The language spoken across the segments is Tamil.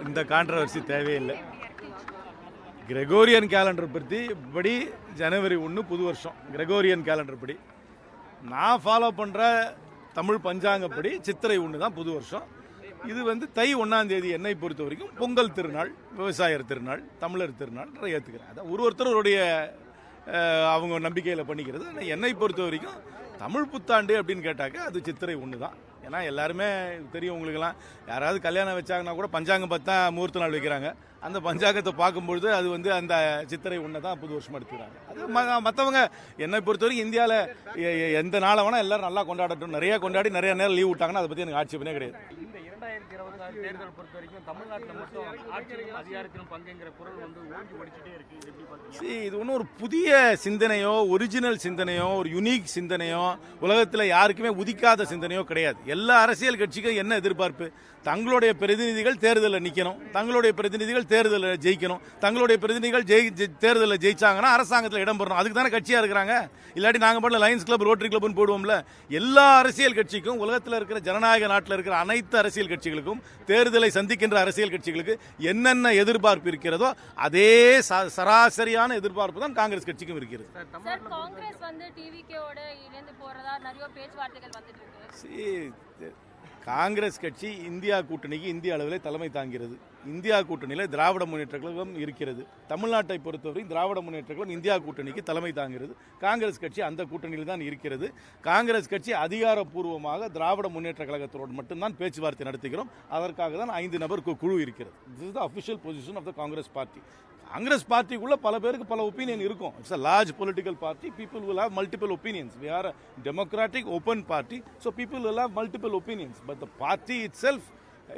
இந்த கான்ட்ரவர்சி தேவையில்லை. கிரெகோரியன் கேலண்டர் படி ஜனவரி 1 புது வருஷம். கிரெகோரியன் கேலண்டர் படி நான் ஃபாலோ பண்ணுற தமிழ் பஞ்சாங்கப்படி சித்திரை 1 தான் புது வருஷம். இது தை 1ஆம் தேதி என்னை பொறுத்த வரைக்கும் பொங்கல் திருநாள், விவசாயர் திருநாள், தமிழர் திருநாள் ஏற்றுக்கிறேன். அதான் ஒருத்தருடைய அவங்க நம்பிக்கையில் பண்ணிக்கிறது. என்னை பொறுத்த வரைக்கும் தமிழ் புத்தாண்டு அப்படின்னு கேட்டாக்க அது சித்திரை 1 தான். ஏன்னா எல்லாருமே தெரியும் உங்களுக்கெல்லாம், யாராவது கல்யாணம் வச்சாங்கன்னா கூட பஞ்சாங்கம் பார்த்தா முகூர்த்த நாள் வைக்கிறாங்க. அந்த பஞ்சாங்கத்தை பார்க்கும்பொழுது அது அந்த சித்திரை 1 தான் புது வருஷமாக எடுத்துக்கிறாங்க. அது மற்றவங்க என்னை பொறுத்த வரைக்கும் இந்தியாவில் எந்த நாளை வேணால் எல்லாரும் நல்லா கொண்டாடட்டும். நிறைய கொண்டாடி நிறைய நேரம் லீவ் விட்டாங்கன்னா அதை பற்றி எனக்கு ஆட்சேபனே கிடையாது. இந்த 2026 தேர்தல் பொறுத்த வரைக்கும் தமிழ்நாட்டில் மட்டும் ஆட்சியிலும் அதிகாரத்திலும் பங்குங்கிற குரல் ஓங்கி ஓடிச்சுட்டே இருக்கு. இது ஒன்றும் ஒரு புதிய சிந்தனையோ, ஒரிஜினல் சிந்தனையோ, ஒரு யுனிக் சிந்தனையோ, உலகத்தில் யாருக்குமே உதிக்காத சிந்தனையோ கிடையாது. எல்லா அரசியல் கட்சிக்கும் என்ன எதிர்பார்ப்பு? தங்களுடைய பிரதிநிதிகள் தேர்தலில் நிற்கணும், தங்களுடைய பிரதிநிதிகள் தேர்தலில் ஜெயிக்கணும், தங்களுடைய பிரதிநிதிகள் தேர்தலில் ஜெயிச்சாங்கன்னா அரசாங்கத்தில் இடம் பெறணும். அதுக்கு தானே கட்சியாக இருக்கிறாங்க. இல்லாட்டி நாங்கள் பாட்டில் லைன்ஸ் கிளப், ரோட்டரி கிளப்னு போடுவோம்ல. எல்லா அரசியல் கட்சிக்கும், உலகத்தில் இருக்கிற ஜனநாயக நாட்டில் இருக்கிற அனைத்து அரசியல் கட்சிகளுக்கும், தேர்தலை சந்திக்கின்ற அரசியல் கட்சிகளுக்கு என்னென்ன எதிர்பார்ப்பு இருக்கிறதோ அதே சராசரியான எதிர்பார்ப்பு தான் காங்கிரஸ் கட்சிக்கும் இருக்கிறது. காங்கிரஸ் கட்சி இந்தியா கூட்டணிக்கு இந்திய அளவில் தலைமை தாங்கிறது. இந்தியா கூட்டணியில் திராவிட முன்னேற்ற கழகம் இருக்கிறது. தமிழ்நாட்டை பொறுத்தவரை திராவிட முன்னேற்ற கழகம் இந்தியா கூட்டணிக்கு தலைமை தாங்கிறது. காங்கிரஸ் கட்சி அந்த கூட்டணியில் தான் இருக்கிறது. காங்கிரஸ் கட்சி அதிகாரப்பூர்வமாக திராவிட முன்னேற்ற கழகத்தோடு மட்டும்தான் பேச்சுவார்த்தை நடத்துகிறோம். அதற்காக தான் 5 நபர் குழு இருக்கிறது. This is the official position of the Congress party. Congress பார்ட்டிக்குள்ள பல பேருக்கு பல ஒப்பீனியன் இருக்கும். It's a large political party. People will have multiple opinions. We are a democratic open party, so people will have multiple opinions. But the party itself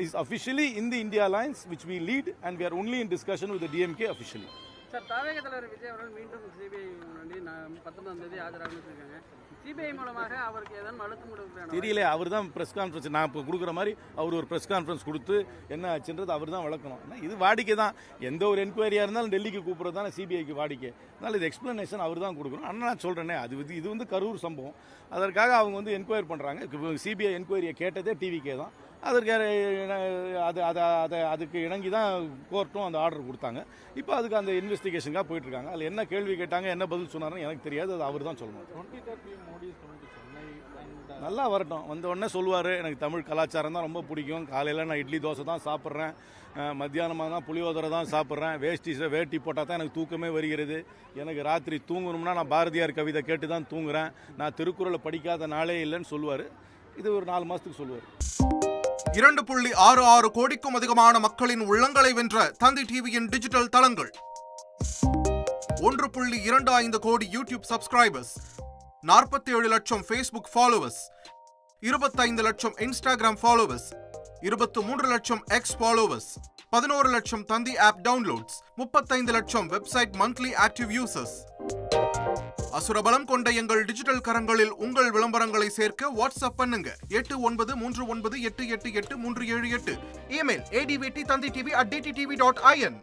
is officially in the India Alliance, which we lead, and we are only in discussion with the DMK officially. Sir, தாவேக தலைவர் விஜய் அவர்கள் மீண்டும் சிபிஐ முன்னாடி 19ஆம் தேதி ஆஜராகணும்னு சொல்லியிருக்காங்க. சிபிஐ மூலமாக அவருக்கு ஏதாவது அழுத்தம் கொடுக்குறாங்க தெரியல. அவர் தான் ப்ரெஸ் கான்ஃபரன்ஸ், நான் இப்போ கொடுக்குற மாதிரி அவர் ஒரு ப்ரெஸ் கான்ஃபரன்ஸ் கொடுத்து என்ன ஆச்சுன்றது அவர் தான் விளக்கணும். இது வாடிக்கை தான். எந்த ஒரு என்கொயரியாக இருந்தாலும் டெல்லிக்கு கூப்பிட்றது தானே சிபிஐக்கு வாடிக்கை. அதனால் இது எக்ஸ்பிளனேஷன் அவர் தான் கொடுக்கணும். ஆனால் நான் சொல்கிறேனே, இது கரூர் சம்பவம். அதற்காக அவங்க என்கொயரி பண்ணுறாங்க. சிபிஐ என்கொயரியை கேட்டதே டிவிக்கே தான். அதற்கு அதுக்கு இணங்கி தான் கோர்ட்டும் அந்த ஆர்டர் கொடுத்தாங்க. இப்போ அதுக்கு அந்த இன்வெஸ்டிகேஷனுக்காக போயிட்டுருக்காங்க. அதில் என்ன கேள்வி கேட்டாங்க, என்ன பதில் சொன்னாருன்னு எனக்கு தெரியாது. அது அவர் தான் சொல்லணும். நல்லா வரட்டும், வந்த உடனே சொல்லுவார், எனக்கு தமிழ் கலாச்சாரம் தான் ரொம்ப பிடிக்கும். காலையில் நான் இட்லி தோசை தான் சாப்பிட்றேன், மத்தியானமாக தான் புளியோதரை தான் சாப்பிட்றேன், வேட்டி போட்டால் தான் எனக்கு தூக்கமே வருகிறது, எனக்கு ராத்திரி தூங்கணும்னா நான் பாரதியார் கவிதை கேட்டு தான் தூங்குறேன், நான் திருக்குறளை படிக்காத நாளே இல்லைன்னு சொல்லுவார். இது ஒரு 4 மாதத்துக்கு சொல்லுவார். 2.66 கோடிக்கும் அதிகமான மக்களின் உள்ளங்களை வென்ற தந்தி டிவியின் டிஜிட்டல் தளங்கள், 1.25 கோடி யூடியூப் சப்ஸ்கிரைபர்ஸ், 47 லட்சம் ஃபேஸ்புக் ஃபாலோவர்ஸ், 25 லட்சம் இன்ஸ்டாகிராம் ஃபாலோவர்ஸ், 23 லட்சம் எக்ஸ் ஃபாலோவர்ஸ், 11 லட்சம் தந்தி ஆப் டவுன்லோட்ஸ், 35 லட்சம் வெப்சைட் மந்த்லி ஆக்டிவ் யூசர்ஸ். அசுரபலம் கொண்ட எங்கள் டிஜிட்டல் கரங்களில் உங்கள் விளம்பரங்களை சேர்க்க வாட்ஸ்அப் பண்ணுங்க 8939888378. Email advt@dttv.in.